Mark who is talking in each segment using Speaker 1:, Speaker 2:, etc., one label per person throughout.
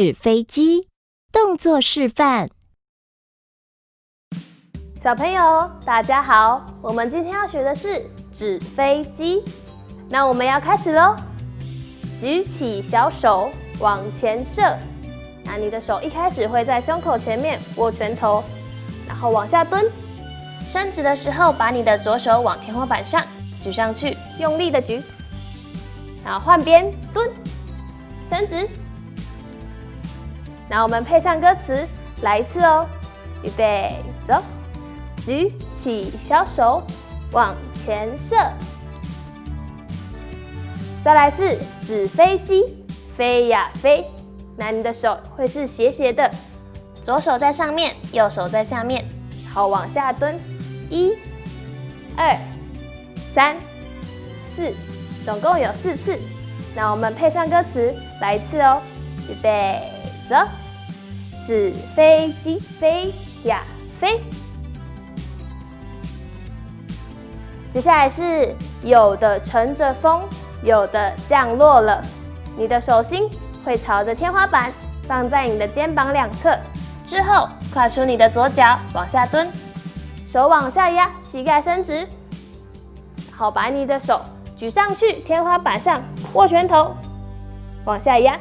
Speaker 1: 纸飞机动作示范。
Speaker 2: 小朋友，大家好，我们今天要学的是纸飞机。那我们要开始咯。举起小手往前射，那你的手一开始会在胸口前面握拳头，然后往下蹲。伸直的时候，把你的左手往天花板上举上去，用力的举。然后换边蹲，伸直。那我们配上歌词，来一次哦。预备，走！举起小手往前射。再来是纸飞机，飞呀飞。那你的手会是斜斜的，左手在上面，右手在下面，好往下蹲。1、2、3、4，总共有4次。那我们配上歌词，来一次哦。预备，走！纸飞机飞呀飞。接下来是有的乘着风，有的降落了。你的手心会朝着天花板，放在你的肩膀两侧。之后跨出你的左脚往下蹲，手往下压，膝盖伸直。好，把你的手举上去，天花板上握拳头，往下压。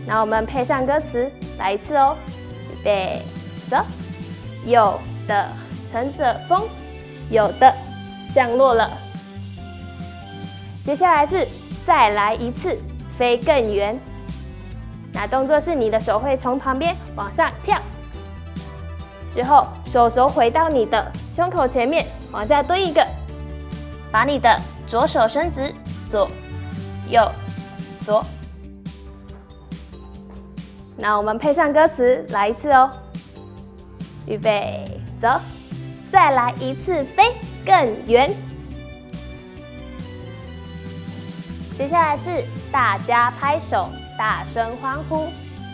Speaker 2: 那我们配上歌词，来一次哦。预备，走！有的乘着风，有的降落了。接下来是再来一次，飞更远。那动作是你的手会从旁边往上跳，之后手回到你的胸口前面，往下蹲一个，把你的左手伸直，左右左。那我们配上歌词，来一次哦。预备，走！再来一次，飞更远。接下来是大家拍手，大声欢呼。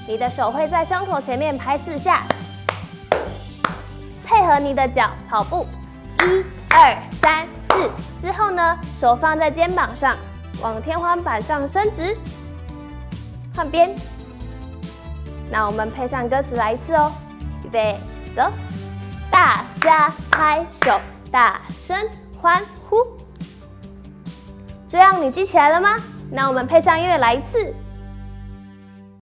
Speaker 2: 你的手会在胸口前面拍4下，配合你的脚跑步。1、2、3、4。之后呢，手放在肩膀上，往天花板上伸直。换边。那我们配上歌词来一次哦。预备，走！大家拍手，大声欢呼。这样你记起来了吗？那我们配上音乐来一次。